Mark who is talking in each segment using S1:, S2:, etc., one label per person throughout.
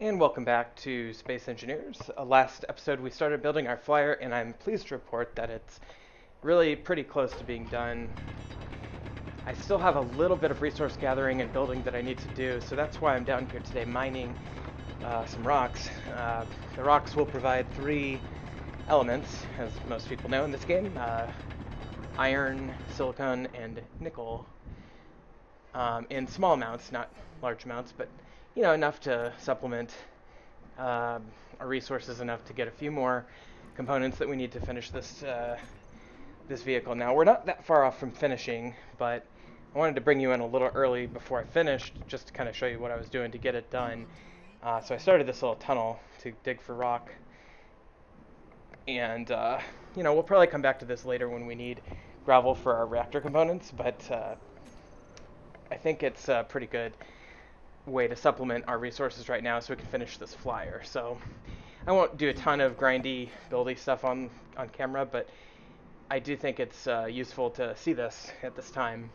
S1: And welcome back to Space Engineers. Last episode we started building our flyer, and I'm pleased to report that it's really pretty close to being done. I still have a little bit of resource gathering and building that I need to do, so that's why I'm down here today mining some rocks. The rocks will provide three elements, as most people know in this game: iron, silicon, and nickel. In small amounts, not large amounts, but enough to supplement our resources, enough to get a few more components that we need to finish this vehicle. Now we're not that far off from finishing, but I wanted to bring you in a little early before I finished, just to kind of show you what I was doing to get it done. So I started this little tunnel to dig for rock, and we'll probably come back to this later when we need gravel for our reactor components, but I think it's a pretty good way to supplement our resources right now so we can finish this flyer. So I won't do a ton of grindy, buildy stuff on camera, but I do think it's useful to see this at this time.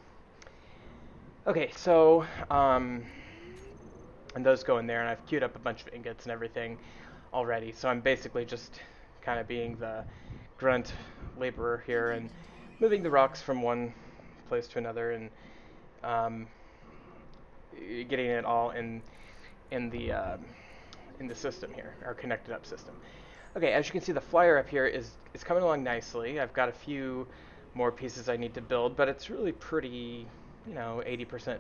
S1: Okay, so and those go in there, and I've queued up a bunch of ingots and everything already. So I'm basically just kind of being the grunt laborer here and moving the rocks from one place to another, and getting it all in the system here, our connected up system. Okay, as you can see, the flyer up here is coming along nicely. I've got a few more pieces I need to build, but it's really pretty, 80%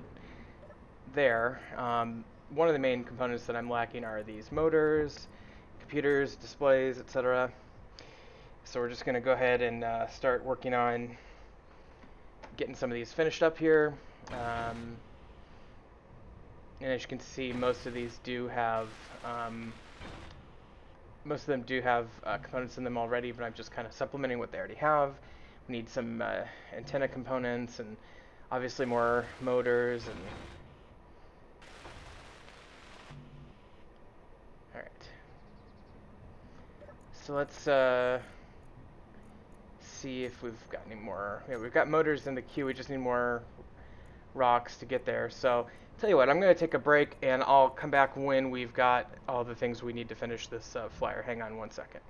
S1: there. One of the main components that I'm lacking are these motors, computers, displays, etc. So we're just going to go ahead and start working on getting some of these finished up here. And as you can see, most of these do have, most of them do have components in them already, but I'm just kind of supplementing what they already have. We need some antenna components and obviously more motors and... Alright. So let's see if we've got any more. Yeah, we've got motors in the queue, we just need more rocks to get there. So tell you what, I'm going to take a break, and I'll come back when we've got all the things we need to finish this flyer. Hang on one second.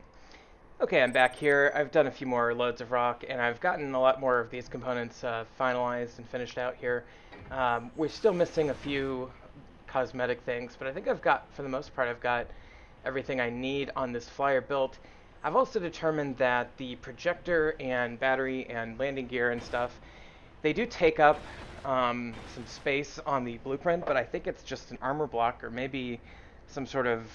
S1: Okay, I'm back here. I've done a few more loads of rock, and I've gotten a lot more of these components finalized and finished out here. We're still missing a few cosmetic things, but I think I've got, for the most part, I've got everything I need on this flyer built. I've also determined that the projector and battery and landing gear and stuff, they do take up some space on the blueprint, but I think it's just an armor block or maybe some sort of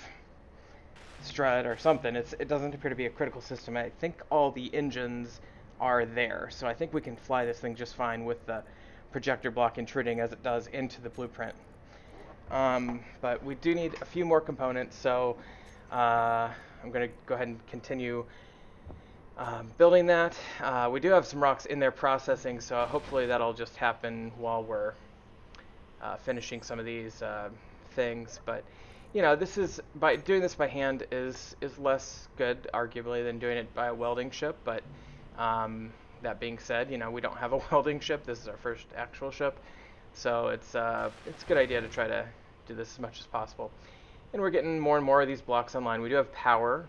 S1: strut or something. It doesn't appear to be a critical system. I think all the engines are there, so I think we can fly this thing just fine with the projector block intruding as it does into the blueprint. But we do need a few more components, so I'm going to go ahead and continue building that. We do have some rocks in there processing, so hopefully that'll just happen while we're finishing some of these things. But this is, by doing this by hand is less good, arguably, than doing it by a welding ship. But that being said, we don't have a welding ship. This is our first actual ship, so it's a good idea to try to do this as much as possible. And we're getting more and more of these blocks online. We do have power.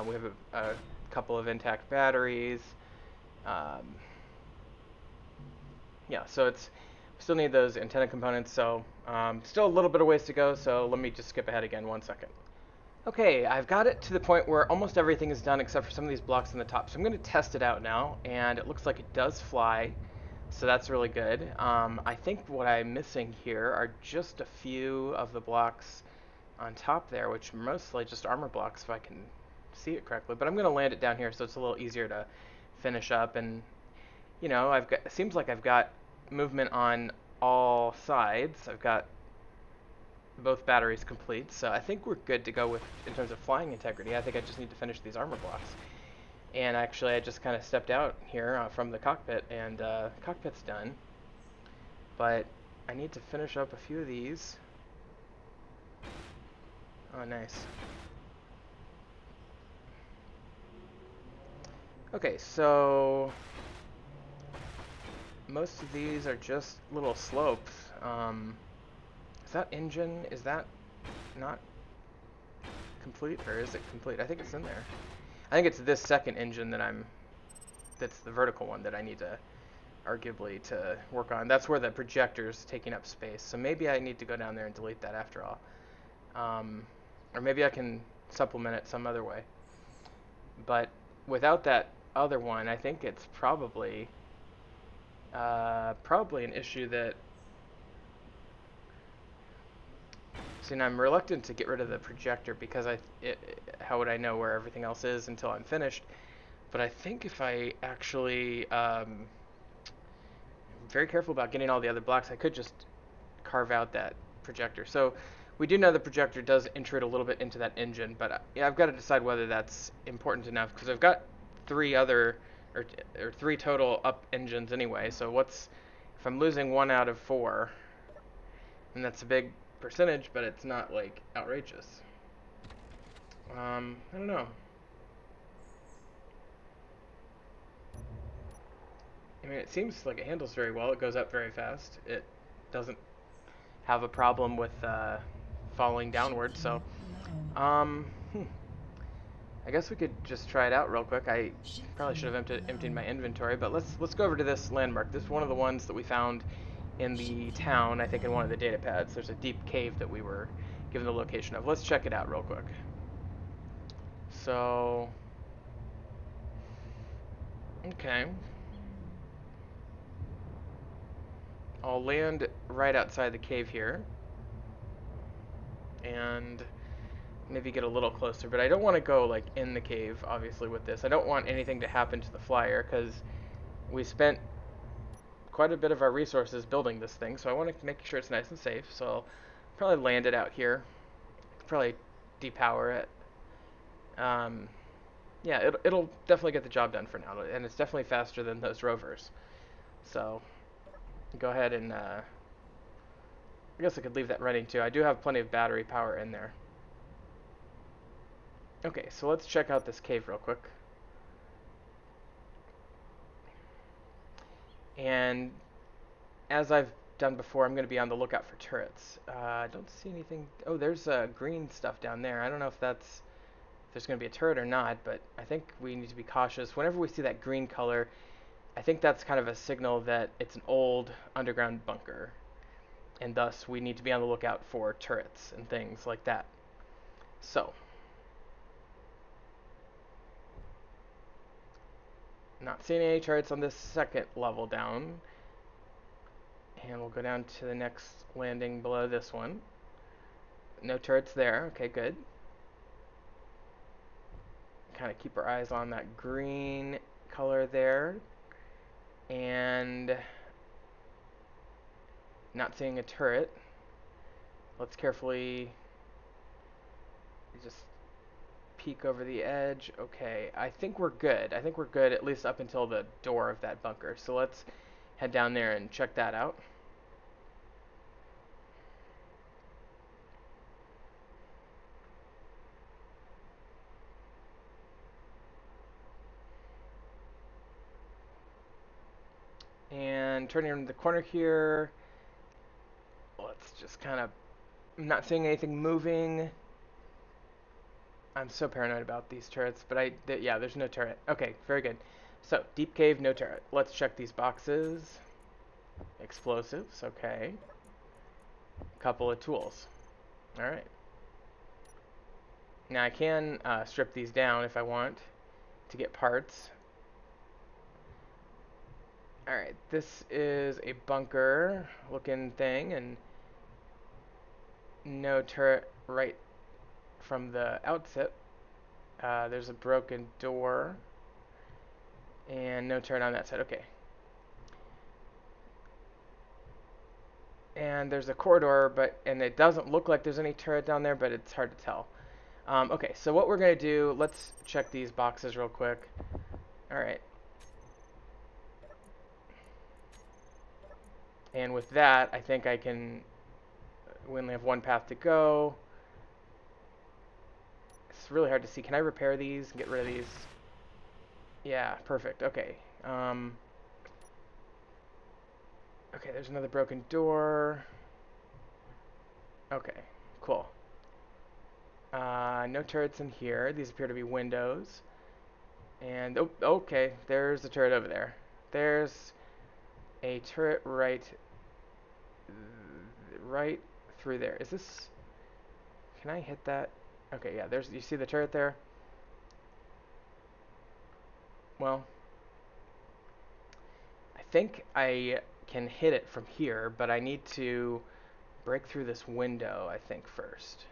S1: We have a couple of intact batteries. Yeah, so we still need those antenna components, so still a little bit of ways to go, so let me just skip ahead again 1 second. Okay, I've got it to the point where almost everything is done except for some of these blocks on the top, so I'm going to test it out now, and it looks like it does fly, so that's really good. I think what I'm missing here are just a few of the blocks on top there, which are mostly just armor blocks if I can see it correctly, but I'm going to land it down here so it's a little easier to finish up. And it seems like I've got movement on all sides. I've got both batteries complete, so I think we're good to go with in terms of flying integrity. I think I just need to finish these armor blocks. And actually I just kind of stepped out here from the cockpit, and cockpit's done, but I need to finish up a few of these. Oh, nice. Okay, so most of these are just little slopes. Is that engine? Is that not complete, or is it complete? I think it's in there. I think it's this second engine that's the vertical one that I need to, arguably, to work on. That's where the projector's taking up space. So maybe I need to go down there and delete that after all. Or maybe I can supplement it some other way. But without that other one, I think it's probably an issue that. See, and I'm reluctant to get rid of the projector because how would I know where everything else is until I'm finished? But I think if I actually very careful about getting all the other blocks, I could just carve out that projector. So we do know the projector does intrude a little bit into that engine, but yeah, I've got to decide whether that's important enough because I've got three other or three total up engines anyway. So if I'm losing one out of four, and that's a big percentage, but it's not like outrageous. I don't know. I mean, it seems like it handles very well. It goes up very fast. It doesn't have a problem with falling downward. So, um, hmm. I guess we could just try it out real quick. I probably should have emptied my inventory, but let's go over to this landmark. This is one of the ones that we found in the town. I think in one of the data pads. There's a deep cave that we were given the location of. Let's check it out real quick. So, okay. I'll land right outside the cave here. And maybe get a little closer, but I don't want to go like in the cave, obviously, with this. I don't want anything to happen to the flyer, because we spent quite a bit of our resources building this thing, so I want to make sure it's nice and safe, so I'll probably land it out here. Probably depower it. Yeah, it'll definitely get the job done for now, and it's definitely faster than those rovers. So, go ahead and, I guess I could leave that running too. I do have plenty of battery power in there. Okay, so let's check out this cave real quick. And as I've done before, I'm going to be on the lookout for turrets. I don't see anything. Oh, there's green stuff down there. I don't know if there's going to be a turret or not, but I think we need to be cautious. Whenever we see that green color, I think that's kind of a signal that it's an old underground bunker, and thus we need to be on the lookout for turrets and things like that. So, not seeing any turrets on this second level down. And we'll go down to the next landing below this one. No turrets there. Okay, good. Kind of keep our eyes on that green color there. And not seeing a turret. Let's carefully just peek over the edge. Okay, I think we're good. I think we're good at least up until the door of that bunker. So let's head down there and check that out. And turning around the corner here, let's just kind of, I'm not seeing anything moving. I'm so paranoid about these turrets, but yeah, there's no turret. Okay, very good. So, deep cave, no turret. Let's check these boxes. Explosives, okay. Couple of tools. Alright. Now I can strip these down if I want to get parts. Alright, this is a bunker looking thing, and no turret right from the outset. There's a broken door, and no turret on that side. Okay. And there's a corridor, and it doesn't look like there's any turret down there, but it's hard to tell. Okay, so what we're going to do, let's check these boxes real quick. Alright. And with that, I think we only have one path to go. It's really hard to see. Can I repair these and get rid of these? Yeah, perfect. Okay. Okay, there's another broken door. Okay, cool. No turrets in here. These appear to be windows. And, oh, okay, there's a turret over there. There's a turret right through there. Is this... Can I hit that? Okay, yeah, there's... You see the turret there? Well, I think I can hit it from here, but I need to break through this window, I think, first.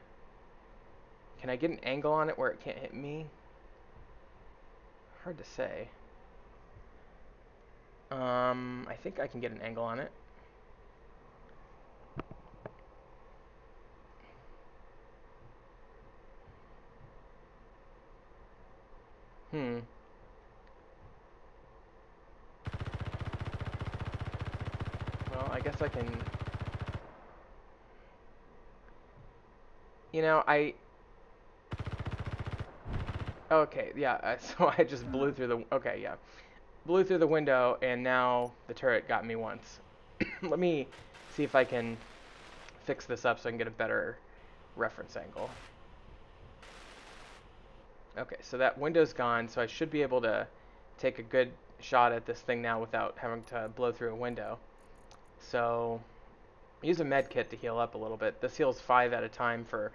S1: Can I get an angle on it where it can't hit me? Hard to say. I think I can get an angle on it. Hmm. Well, I guess I can... You know, Okay, yeah, so I just blew through the... Okay, yeah. Blew through the window, and now the turret got me once. Let me see if I can fix this up so I can get a better reference angle. Okay, so that window's gone, so I should be able to take a good shot at this thing now without having to blow through a window. So, use a med kit to heal up a little bit. This heals 5 at a time for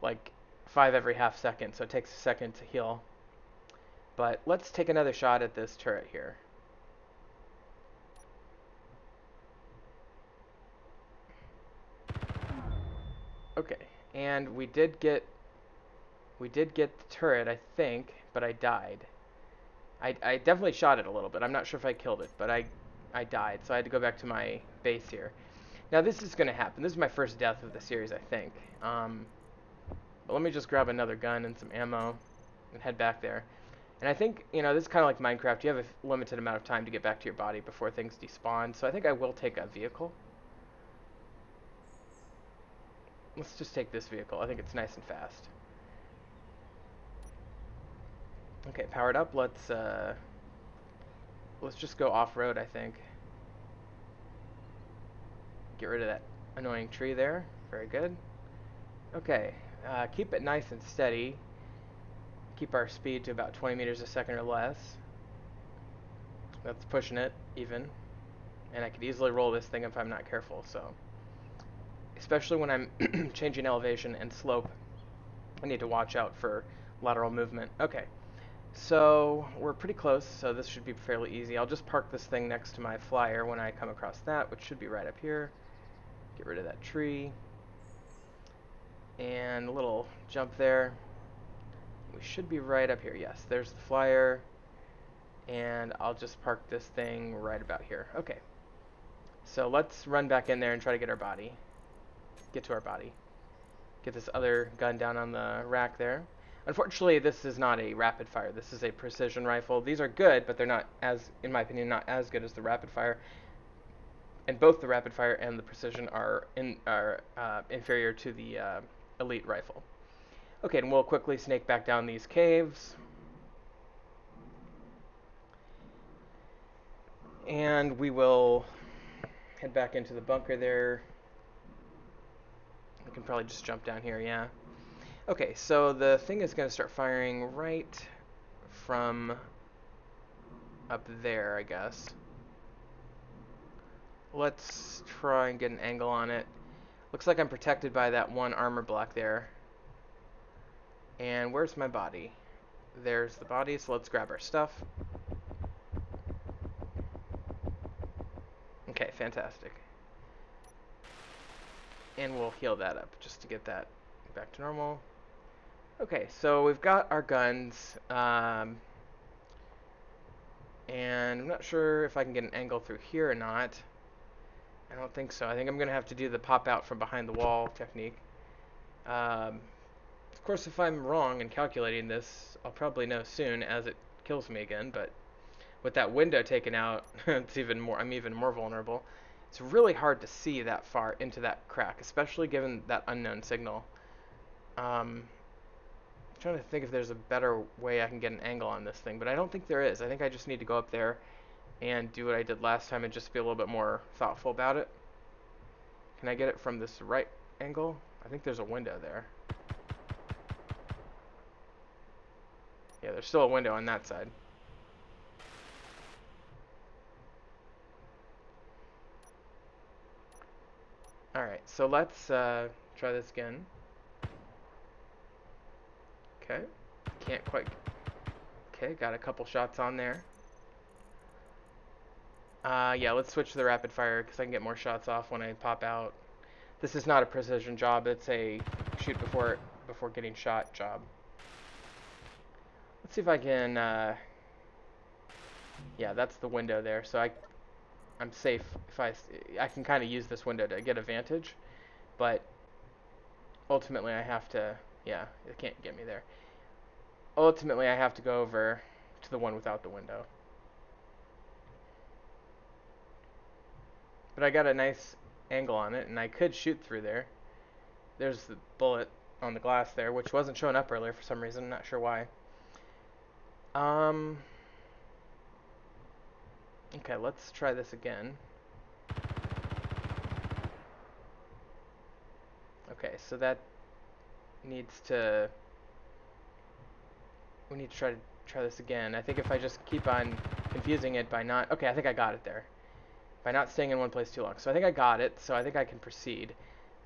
S1: like 5 every half second, so it takes a second to heal. But let's take another shot at this turret here. Okay, and we did get the turret, I think, but I died. I definitely shot it a little bit. I'm not sure if I killed it, but I died, so I had to go back to my base here. Now this is going to happen. This is my first death of the series, I think. But let me just grab another gun and some ammo and head back there. And I think, you know, this is kind of like Minecraft. You have a limited amount of time to get back to your body before things despawn. So I think I will take a vehicle. Let's just take this vehicle. I think it's nice and fast. Okay, powered up. Let's just go off-road, I think. Get rid of that annoying tree there. Very good. Okay, keep it nice and steady. Keep our speed to about 20 meters a second or less. That's pushing it, even. And I could easily roll this thing if I'm not careful, so. Especially when I'm changing elevation and slope, I need to watch out for lateral movement. Okay, so we're pretty close, so this should be fairly easy. I'll just park this thing next to my flyer when I come across that, which should be right up here. Get rid of that tree. And a little jump there. We should be right up here. Yes, there's the flyer. And I'll just park this thing right about here. Okay. So let's run back in there and try to get our body. Get to our body. Get this other gun down on the rack there. Unfortunately, this is not a rapid fire. This is a precision rifle. These are good, but they're not as, in my opinion, not as good as the rapid fire. And both the rapid fire and the precision are inferior to the elite rifle. Okay, and we'll quickly snake back down these caves. And we will head back into the bunker there. I can probably just jump down here, yeah. Okay, so the thing is going to start firing right from up there, I guess. Let's try and get an angle on it. Looks like I'm protected by that one armor block there. And where's my body? There's the body, so let's grab our stuff. Okay, fantastic. And we'll heal that up just to get that back to normal. Okay, so we've got our guns. And I'm not sure if I can get an angle through here or not. I don't think so. I think I'm going to have to do the pop out from behind the wall technique. Of course, if I'm wrong in calculating this, I'll probably know soon as it kills me again, but with that window taken out, I'm even more vulnerable. It's really hard to see that far into that crack, especially given that unknown signal. I'm trying to think if there's a better way I can get an angle on this thing, but I don't think there is. I think I just need to go up there and do what I did last time and just be a little bit more thoughtful about it. Can I get it from this right angle? I think there's a window there. Yeah, there's still a window on that side. Alright, so let's try this again. Okay, can't quite. Okay, got a couple shots on there. Yeah, let's switch to the rapid fire because I can get more shots off when I pop out. This is not a precision job, it's a shoot before getting shot job. Let's see if I can, yeah, that's the window there, so I'm safe if I can kind of use this window to get advantage, but ultimately I have to, yeah, it can't get me there. Ultimately I have to go over to the one without the window. But I got a nice angle on it, and I could shoot through there. There's the bullet on the glass there, which wasn't showing up earlier for some reason, not sure why. Okay, let's try this again. Okay, so that needs to... We need to try this again. I think if I just keep on confusing it by not... Okay, I think I got it there. By not staying in one place too long. So I think I got it, so I think I can proceed.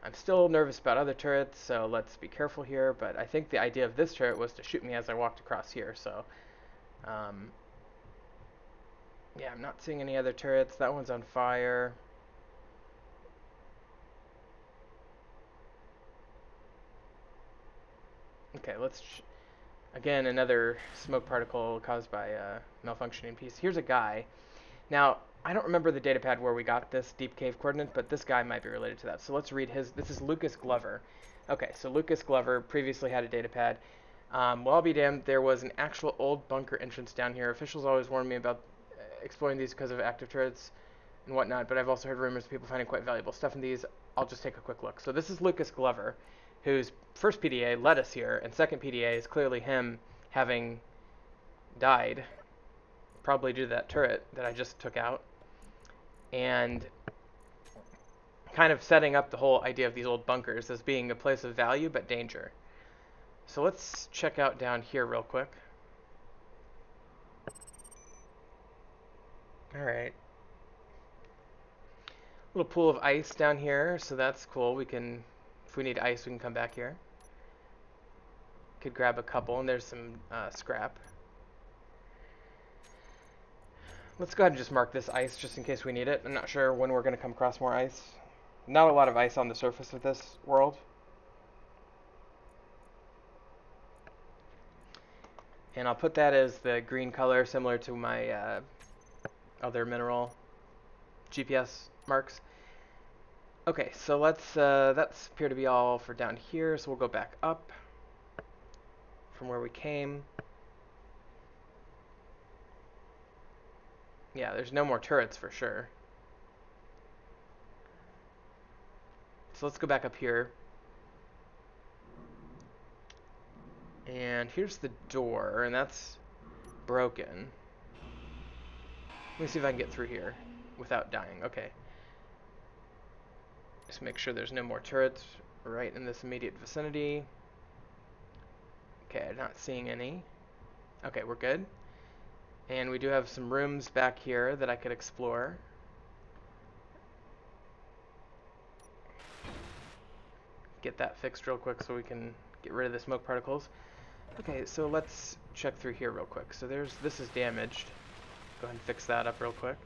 S1: I'm still nervous about other turrets, so let's be careful here, but I think the idea of this turret was to shoot me as I walked across here, so... yeah, I'm not seeing any other turrets. That one's on fire. Okay, let's... Again, another smoke particle caused by a malfunctioning piece. Here's a guy. Now, I don't remember the datapad where we got this deep cave coordinate, but this guy might be related to that. So let's read his... This is Lucas Glover. Okay, so Lucas Glover previously had a datapad. Well, I'll be damned, there was an actual old bunker entrance down here. Officials always warned me about exploring these because of active turrets and whatnot, but I've also heard rumors of people finding quite valuable stuff in these. I'll just take a quick look. So this is Lucas Glover, whose first PDA led us here, and second PDA is clearly him having died, probably due to that turret that I just took out, and kind of setting up the whole idea of these old bunkers as being a place of value but danger. So let's check out down here real quick. Alright. Little pool of ice down here, so that's cool. We can, if we need ice, we can come back here. Could grab a couple, and there's some scrap. Let's go ahead and just mark this ice just in case we need it. I'm not sure when we're going to come across more ice. Not a lot of ice on the surface of this world. And I'll put that as the green color, similar to my other mineral GPS marks. Okay, so let's, that's appear to be all for down here, so we'll go back up from where we came. Yeah, there's no more turrets for sure. So let's go back up here. And here's the door, and that's broken. Let me see if I can get through here without dying. Okay. Just make sure there's no more turrets right in this immediate vicinity. Okay, I'm not seeing any. Okay, we're good. And we do have some rooms back here that I could explore. Get that fixed real quick so we can get rid of the smoke particles. Okay, so let's check through here real quick. So this is damaged. Go ahead and fix that up real quick.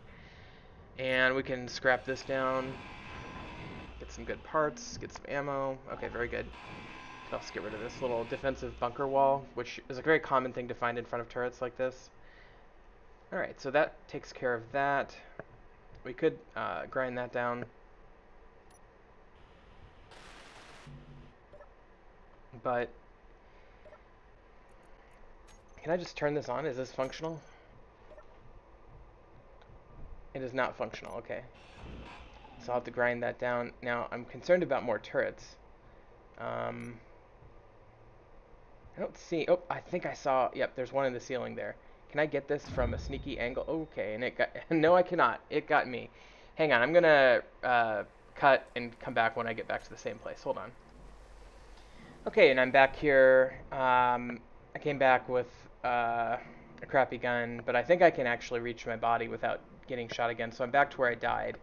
S1: And we can scrap this down. Get some good parts, get some ammo. Okay, very good. Let's also get rid of this little defensive bunker wall, which is a very common thing to find in front of turrets like this. Alright, so that takes care of that. We could grind that down. But can I just turn this on? Is this functional? It is not functional, okay. So I'll have to grind that down. Now, I'm concerned about more turrets. I don't see... Oh, I think I saw... Yep, there's one in the ceiling there. Can I get this from a sneaky angle? Okay, and it got... No, I cannot. It got me. Hang on, I'm gonna cut and come back when I get back to the same place. Hold on. Okay, and I'm back here. I came back with a crappy gun, but I think I can actually reach my body without getting shot again. So I'm back to where I died.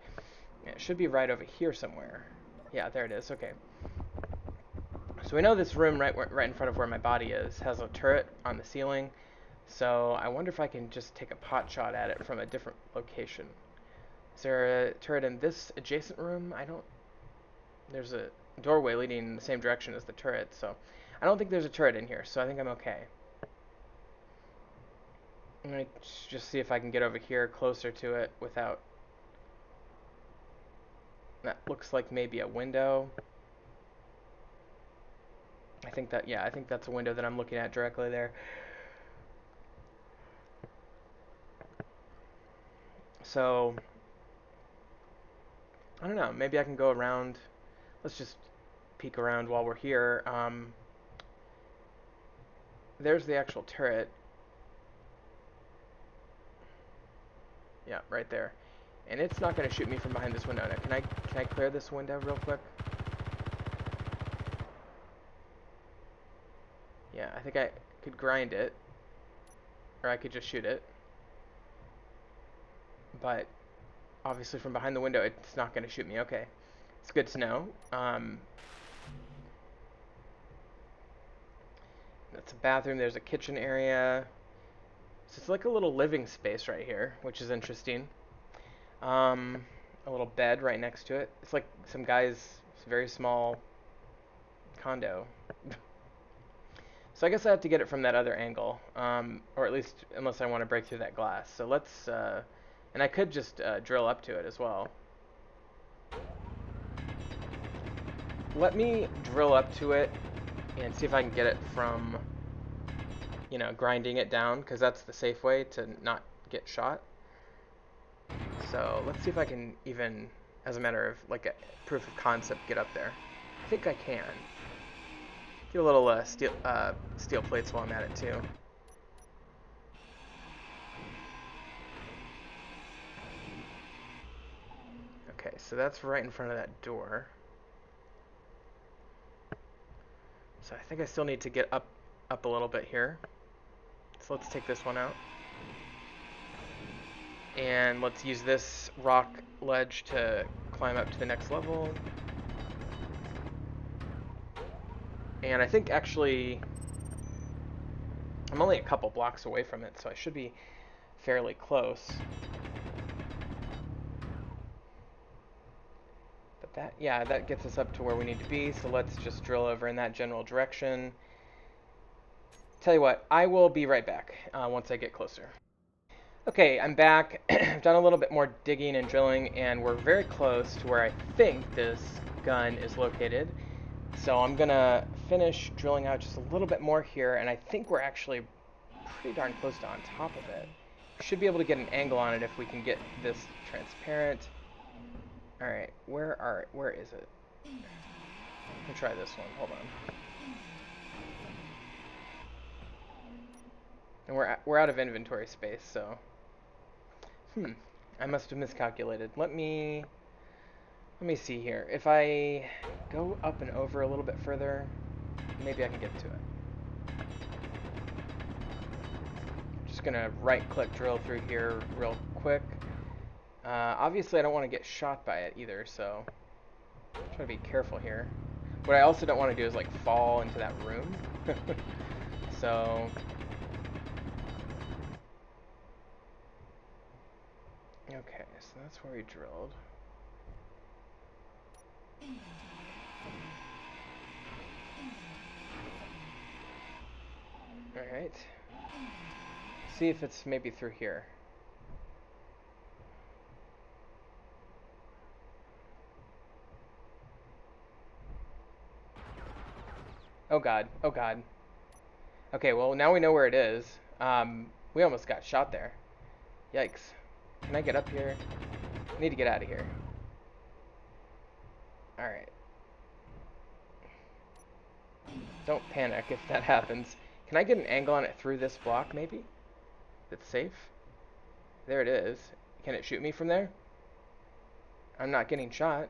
S1: It should be right over here somewhere. Yeah, there it is. Okay. So we know this room right in front of where my body is has a turret on the ceiling. So I wonder if I can just take a pot shot at it from a different location. Is there a turret in this adjacent room? There's a doorway leading in the same direction as the turret, so I don't think there's a turret in here, so I think I'm okay. I'm going to just see if I can get over here closer to it without... That looks like maybe a window. I think that's a window that I'm looking at directly there. So, I don't know, maybe I can go around. Let's just peek around while we're here. There's the actual turret. Yeah, right there. And it's not going to shoot me from behind this window. Now, can I clear this window real quick? Yeah, I think I could grind it. Or I could just shoot it. But obviously from behind the window, it's not going to shoot me. Okay. It's good to know. That's a bathroom. There's a kitchen area. So it's like a little living space right here, which is interesting. A little bed right next to it. It's like some guy's very small condo. So I guess I have to get it from that other angle, or at least unless I want to break through that glass. So let's, and I could just drill up to it as well. Let me drill up to it and see if I can get it from, you know, grinding it down, because that's the safe way to not get shot. So let's see if I can even, as a matter of like a proof of concept, get up there. I think I can. Get a little steel plates while I'm at it too. Okay, so that's right in front of that door. So I think I still need to get up a little bit here. So let's take this one out. And let's use this rock ledge to climb up to the next level. And I think actually I'm only a couple blocks away from it, so I should be fairly close. But that gets us up to where we need to be, so let's just drill over in that general direction. Tell you what, I will be right back once I get closer. Okay, I'm back. I've done a little bit more digging and drilling, and we're very close to where I think this gun is located. So I'm gonna finish drilling out just a little bit more here, and I think we're actually pretty darn close to on top of it. We should be able to get an angle on it if we can get this transparent. Alright, where is it? Let me try this one, hold on. And we're out of inventory space, so... I must have miscalculated. Let me see here. If I go up and over a little bit further, maybe I can get to it. Just gonna right-click drill through here real quick. Obviously, I don't want to get shot by it either, so I'm trying to be careful here. What I also don't want to do is like fall into that room. So okay, so that's where we drilled. Alright. See if it's maybe through here. Oh god, oh god. Okay, well now we know where it is. We almost got shot there. Yikes. Can I get up here? I need to get out of here. Alright. Don't panic if that happens. Can I get an angle on it through this block, maybe? That's safe? There it is. Can it shoot me from there? I'm not getting shot.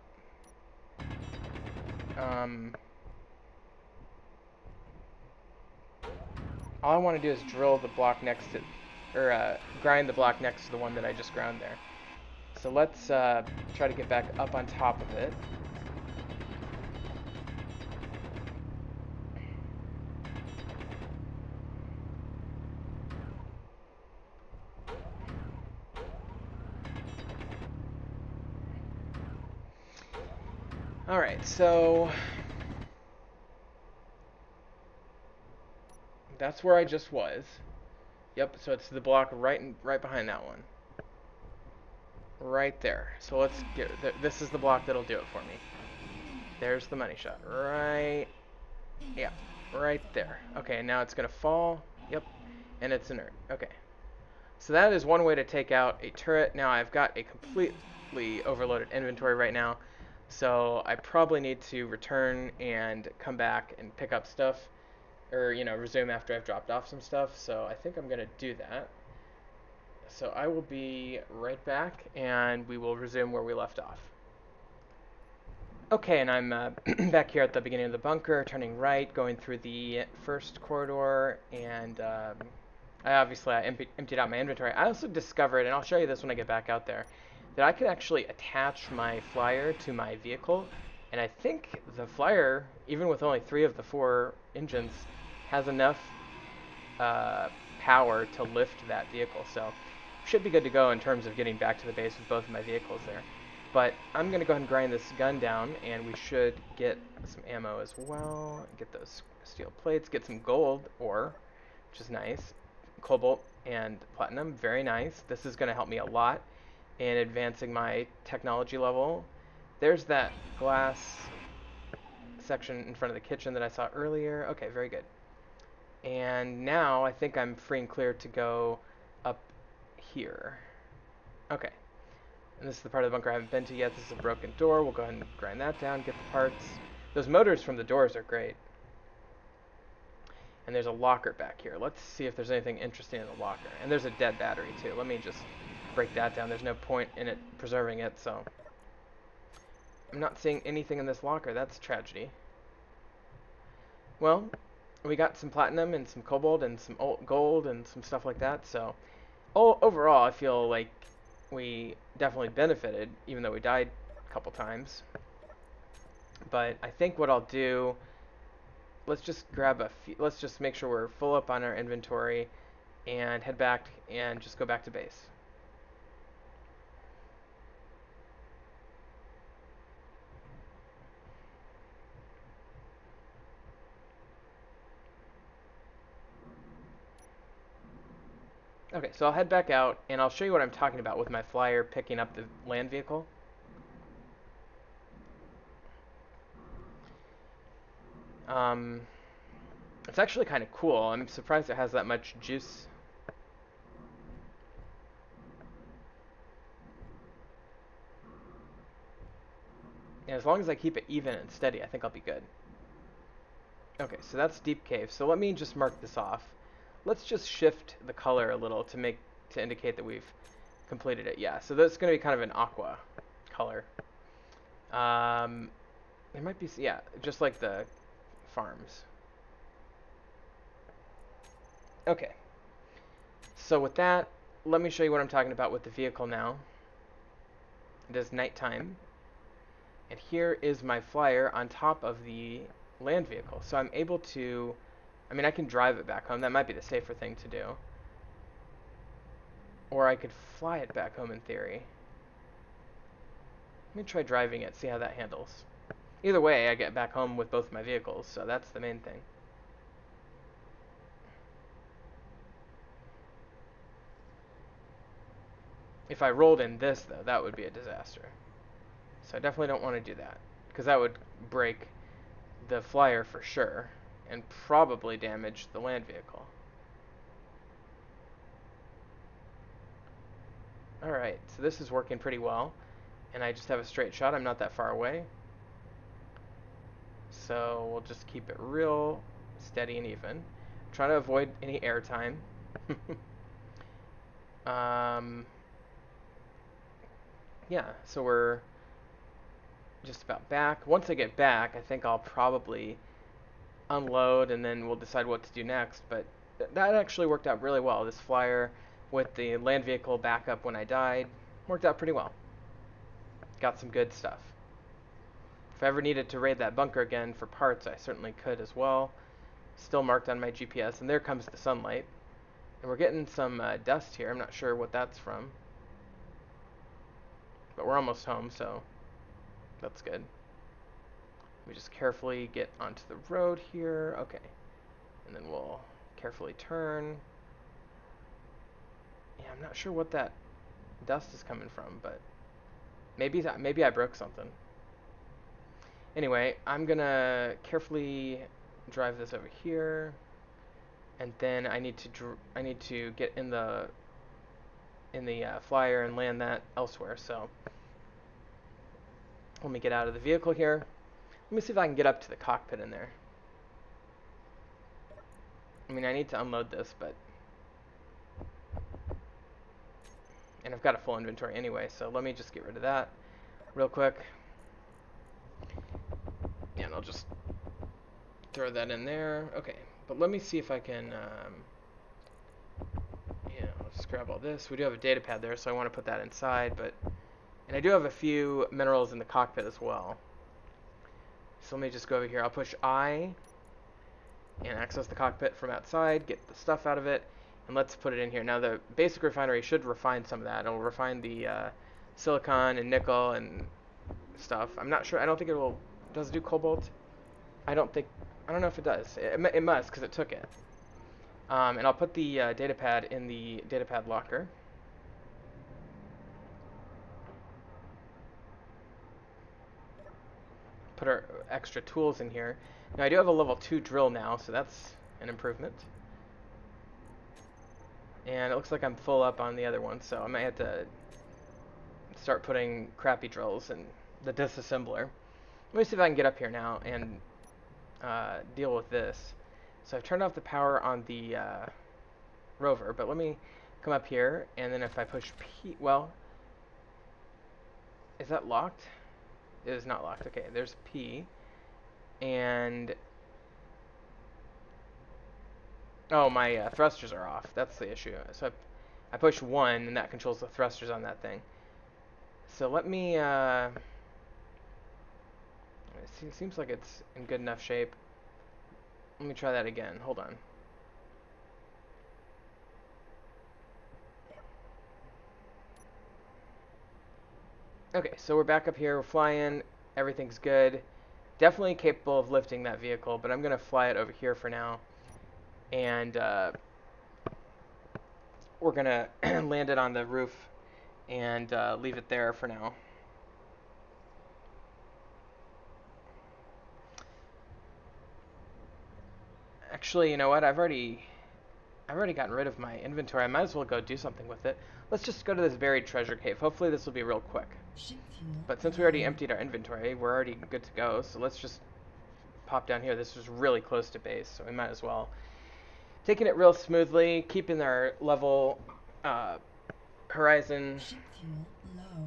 S1: all I want to do is drill the block next to, or grind the block next to the one that I just ground there. So let's try to get back up on top of it. Alright, so that's where I just was. Yep, so it's the block right behind that one. Right there. So let's get, this is the block that'll do it for me. There's the money shot. Right, yeah, right there. Okay, now it's gonna fall. Yep, and it's inert. Okay. So that is one way to take out a turret. Now I've got a completely overloaded inventory right now. So I probably need to return and come back and pick up stuff. Or, resume after I've dropped off some stuff. So I think I'm going to do that. So I will be right back and we will resume where we left off. Okay, and I'm back here at the beginning of the bunker, turning right, going through the first corridor, and I emptied out my inventory. I also discovered, and I'll show you this when I get back out there, that I could actually attach my flyer to my vehicle, and I think the flyer, even with only 3 of the 4 engines, has enough power to lift that vehicle, so should be good to go in terms of getting back to the base with both of my vehicles there. But I'm going to go ahead and grind this gun down, and we should get some ammo as well, get those steel plates, get some gold ore, which is nice, cobalt and platinum, very nice. This is going to help me a lot in advancing my technology level. There's that glass section in front of the kitchen that I saw earlier. Okay, very good. And now I think I'm free and clear to go up here. Okay. And this is the part of the bunker I haven't been to yet. This is a broken door. We'll go ahead and grind that down, get the parts. Those motors from the doors are great. And there's a locker back here. Let's see if there's anything interesting in the locker. And there's a dead battery too. Let me just break that down. There's no point in it preserving it, so I'm not seeing anything in this locker. That's a tragedy. Well, we got some platinum and some cobalt and some gold and some stuff like that, so overall I feel like we definitely benefited, even though we died a couple times. But I think what I'll do, let's just let's just make sure we're full up on our inventory and head back and just go back to base. Okay, so I'll head back out and I'll show you what I'm talking about with my flyer picking up the land vehicle. It's actually kind of cool. I'm surprised it has that much juice. And as long as I keep it even and steady, I think I'll be good. Okay, so that's Deep Cave. So let me just mark this off. Let's just shift the color a little to indicate that we've completed it. Yeah, so that's going to be kind of an aqua color. There might be, yeah, just like the farms. Okay. So with that, let me show you what I'm talking about with the vehicle now. It is nighttime. And here is my flyer on top of the land vehicle. So I'm able to, I can drive it back home. That might be the safer thing to do. Or I could fly it back home in theory. Let me try driving it, see how that handles. Either way, I get back home with both my vehicles, so that's the main thing. If I rolled in this, though, that would be a disaster. So I definitely don't want to do that, because that would break the flyer for sure, and probably damage the land vehicle. Alright, so this is working pretty well, and I just have a straight shot. I'm not that far away. So we'll just keep it real steady and even. Try to avoid any airtime. Yeah, so we're just about back. Once I get back, I think I'll probably unload and then we'll decide what to do next. But that actually worked out really well. This flyer with the land vehicle backup when I died worked out pretty well. Got some good stuff. If I ever needed to raid that bunker again for parts, I certainly could as well. Still marked on my GPS, and there comes the sunlight. And we're getting some dust here. I'm not sure what that's from. But we're almost home, so that's good. We just carefully get onto the road here. Okay. And then we'll carefully turn. Yeah, I'm not sure what that dust is coming from, but maybe I broke something. Anyway, I'm gonna carefully drive this over here, and then I need to get in the flyer and land that elsewhere. So let me get out of the vehicle here. Let me see if I can get up to the cockpit in there. I mean, I need to unload this, and I've got a full inventory anyway, so let me just get rid of that real quick. And I'll just throw that in there. Okay, but let me see if I can, I'll just grab all this. We do have a data pad there, so I want to put that inside, and I do have a few minerals in the cockpit as well. So let me just go over here. I'll push I and access the cockpit from outside, get the stuff out of it, and let's put it in here. Now the basic refinery should refine some of that. It'll refine the silicon and nickel and stuff. I'm not sure. I don't think it will. Does it do cobalt? I don't know if it does. It must, because it took it. And I'll put the data pad in the data pad locker. Put our extra tools in here. Now I do have a level 2 drill now, so that's an improvement. And it looks like I'm full up on the other one, so I might have to start putting crappy drills in the disassembler. Let me see if I can get up here now and deal with this. So I've turned off the power on the rover, but let me come up here, and then if I push P, well, is that locked? It is not locked. Okay, there's P, and oh, my thrusters are off. That's the issue. So I push 1, and that controls the thrusters on that thing. So let me, it seems like it's in good enough shape. Let me try that again. Hold on. Okay, so we're back up here. We're flying. Everything's good. Definitely capable of lifting that vehicle, but I'm going to fly it over here for now. And we're going to land it on the roof and leave it there for now. Actually, you know what? I've already gotten rid of my inventory. I might as well go do something with it. Let's just go to this buried treasure cave. Hopefully this will be real quick. But since we already emptied our inventory, we're already good to go. So let's just pop down here. This was really close to base, so we might as well. Taking it real smoothly, keeping our level horizon,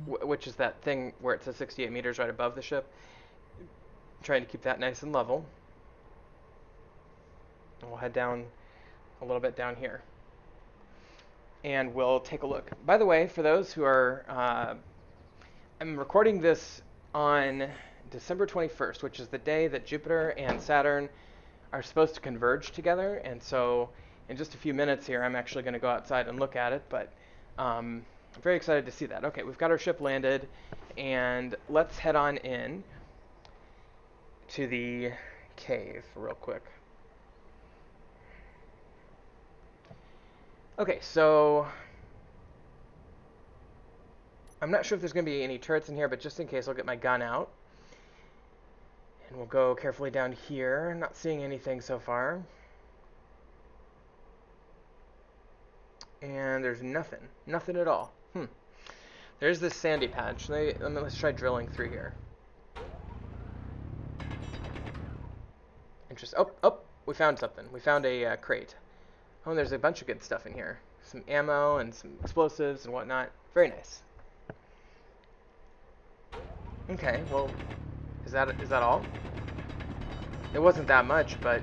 S1: which is that thing where it says 68 meters right above the ship. Trying to keep that nice and level. And we'll head down a little bit down here. And we'll take a look. By the way, for those who are, I'm recording this on December 21st, which is the day that Jupiter and Saturn are supposed to converge together. And so in just a few minutes here, I'm actually going to go outside and look at it. But I'm very excited to see that. Okay, we've got our ship landed. And let's head on in to the cave real quick. Okay, so I'm not sure if there's going to be any turrets in here, but just in case, I'll get my gun out. And we'll go carefully down here. Not seeing anything so far. And there's nothing. Nothing at all. There's this sandy patch. Let's try drilling through here. Interesting. Oh, we found something. We found a crate. Oh, and there's a bunch of good stuff in here. Some ammo and some explosives and whatnot. Very nice. Okay, well, is that all? It wasn't that much, but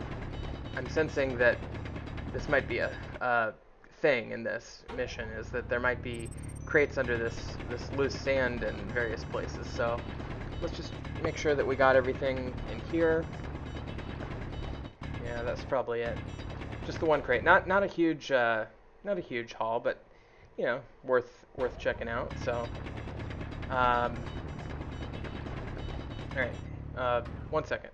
S1: I'm sensing that this might be a thing in this mission, is that there might be crates under this loose sand in various places. So let's just make sure that we got everything in here. Yeah, that's probably it. Just the one crate. Not a huge haul, but you know, worth checking out. So, all right. 1 second.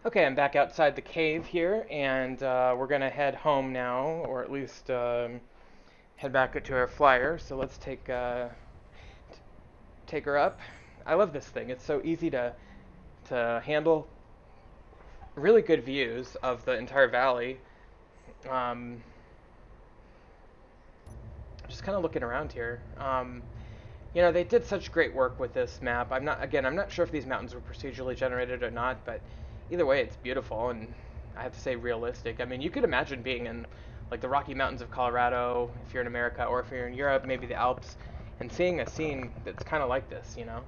S1: Okay, I'm back outside the cave here, and we're gonna head home now, or at least head back to our flyer. So let's take her up. I love this thing. It's so easy to handle. Really good views of the entire valley. Just kind of looking around here. You know, they did such great work with this map. I'm not sure if these mountains were procedurally generated or not, but either way, it's beautiful, and I have to say realistic. I mean, you could imagine being in like the Rocky Mountains of Colorado if you're in America, or if you're in Europe, maybe the Alps, and seeing a scene that's kind of like this, you know.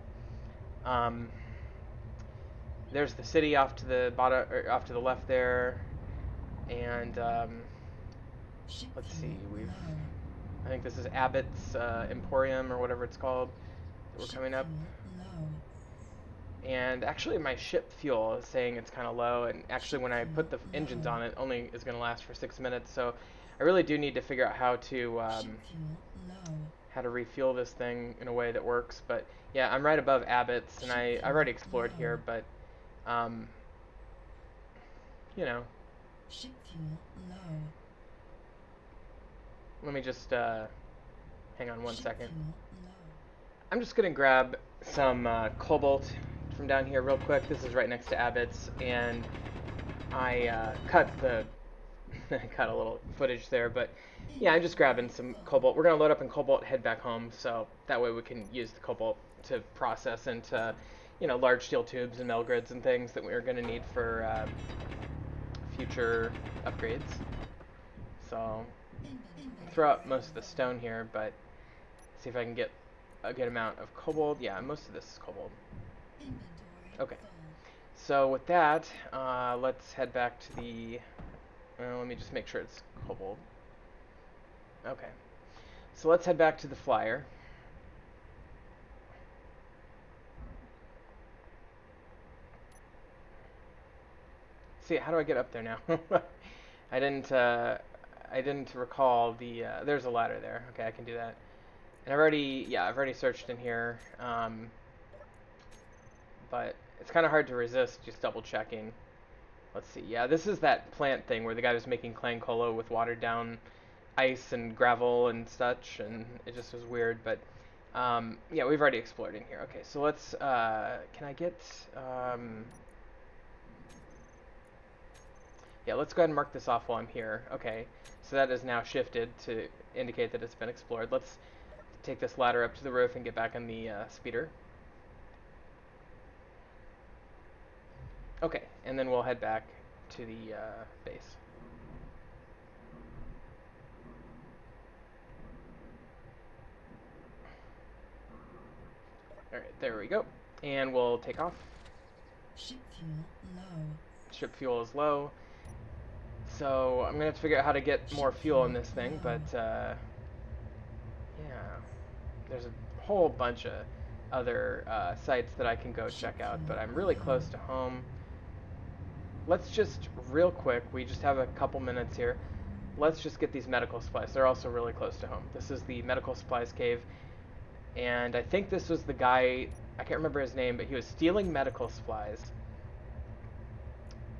S1: There's the city off to the bottom, or off to the left there, and let's see, I think this is Abbott's Emporium or whatever it's called that we're coming up. And actually my ship fuel is saying it's kind of low, and actually when I put the engines on it only is going to last for 6 minutes, so I really do need to figure out how to refuel this thing in a way that works. But yeah, I'm right above Abbott's, and I've already explored here, but you know, let me just hang on 1 second. I'm just gonna grab some cobalt from down here real quick. This is right next to Abbott's, and I cut cut a little footage there, but yeah, I'm just grabbing some cobalt. We're gonna load up in cobalt, head back home, so that way we can use the cobalt to process into, you know, large steel tubes and metal grids and things that we're gonna need for future upgrades. So throw out most of the stone here, but see if I can get a good amount of cobalt. Yeah, most of this is cobalt. Okay, so with that, let's head back to the, let me just make sure it's cobalt. Okay, so let's head back to the flyer. See, how do I get up there now? I didn't recall the, there's a ladder there. Okay, I can do that. And I've already searched in here, but it's kind of hard to resist just double checking. Let's see, yeah, this is that plant thing where the guy was making clang cola with watered down ice and gravel and such, and it just was weird, but yeah, we've already explored in here. Okay, so let's, can I get, yeah, let's go ahead and mark this off while I'm here. Okay, so that is now shifted to indicate that it's been explored. Let's take this ladder up to the roof and get back on the speeder. Okay, and then we'll head back to the base. Alright, there we go. And we'll take off.
S2: Ship fuel low.
S1: Ship fuel is low. So I'm going to have to figure out how to get more fuel in this thing, but yeah, there's a whole bunch of other sites that I can go check out, but I'm really close to home. Let's just, real quick, we just have a couple minutes here. Let's just get these medical supplies. They're also really close to home. This is the medical supplies cave, and I think this was the guy, I can't remember his name, but he was stealing medical supplies.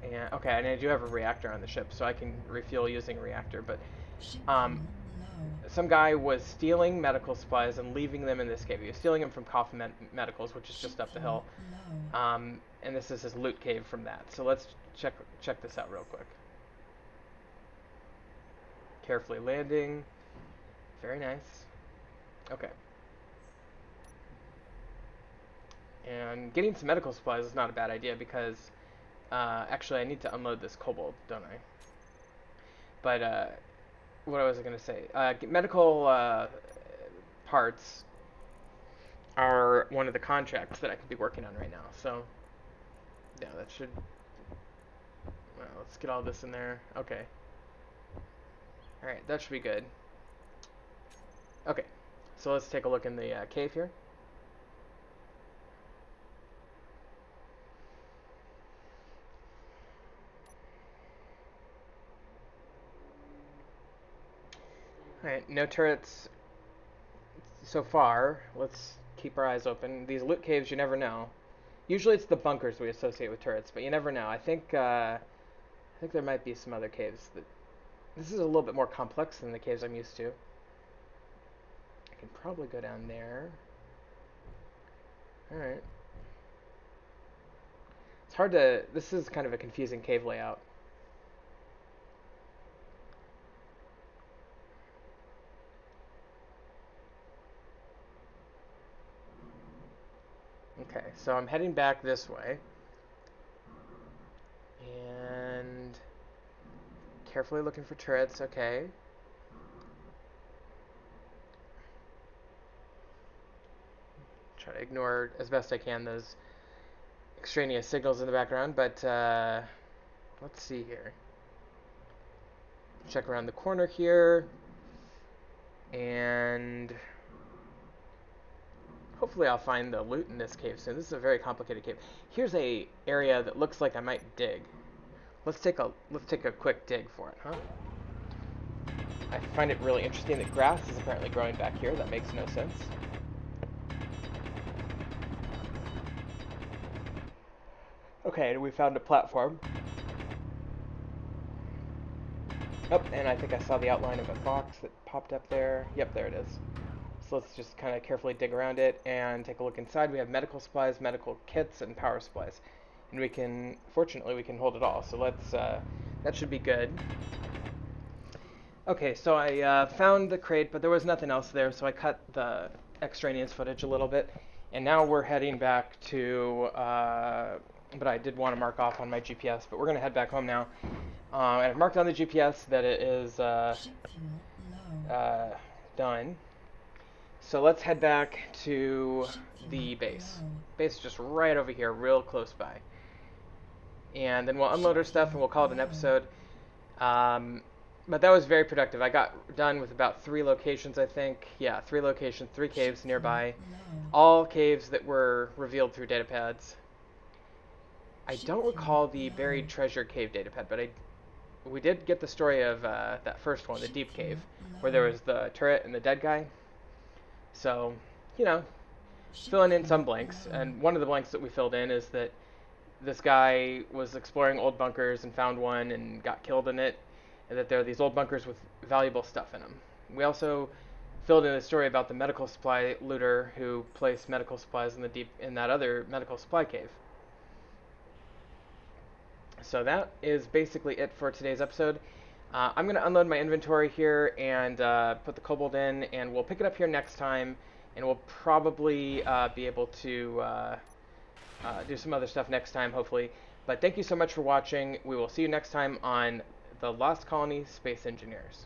S1: And okay, and I do have a reactor on the ship, so I can refuel using a reactor, but some guy was stealing medical supplies and leaving them in this cave. He was stealing them from Coffin Medicals, which is just up the hill. And this is his loot cave from that. So let's check this out real quick. Carefully landing. Very nice. Okay. And getting some medical supplies is not a bad idea because actually I need to unload this cobalt, don't I? But what was I going to say? Medical parts are one of the contracts that I could be working on right now. So yeah, that should, Well, let's get all this in there. Okay. Alright, that should be good. Okay, so let's take a look in the cave here. Alright, no turrets so far. Let's keep our eyes open. These loot caves, you never know. Usually it's the bunkers we associate with turrets, but you never know. I think there might be some other caves that... This is a little bit more complex than the caves I'm used to. I can probably go down there. Alright. It's hard to... This is kind of a confusing cave layout. Okay, so I'm heading back this way. And carefully looking for turrets, okay. Try to ignore as best I can those extraneous signals in the background, but let's see here. Check around the corner here, and hopefully I'll find the loot in this cave soon. This is a very complicated cave. Here's a area that looks like I might dig. Let's take a quick dig for it, huh? I find it really interesting that grass is apparently growing back here. That makes no sense. Okay, we found a platform. Oh, and I think I saw the outline of a box that popped up there. Yep, there it is. So let's just kind of carefully dig around it and take a look inside. We have medical supplies, medical kits, and power supplies. And we can, fortunately, we can hold it all. So let's, that should be good. Okay, so I found the crate, but there was nothing else there, so I cut the extraneous footage a little bit. And now we're heading back to, but I did want to mark off on my GPS, but we're going to head back home now. And I've marked on the GPS that it is done. So let's head back to the base. Base is just right over here, real close by. And then we'll unload our stuff and we'll call it an episode. But that was very productive. I got done with about 3 locations, I think. Yeah, 3 locations, 3 caves nearby. All caves that were revealed through datapads. I don't recall the buried treasure cave datapad, but we did get the story of that first one, the deep cave, where there was the turret and the dead guy. So, you know, filling in some blanks. And one of the blanks that we filled in is that this guy was exploring old bunkers and found one and got killed in it, and that there are these old bunkers with valuable stuff in them. We also filled in a story about the medical supply looter who placed medical supplies in that other medical supply cave. So that is basically it for today's episode. I'm going to unload my inventory here and put the cobalt in, and we'll pick it up here next time, and we'll probably be able to do some other stuff next time, hopefully. But thank you so much for watching. We will see you next time on The Lost Colony Space Engineers.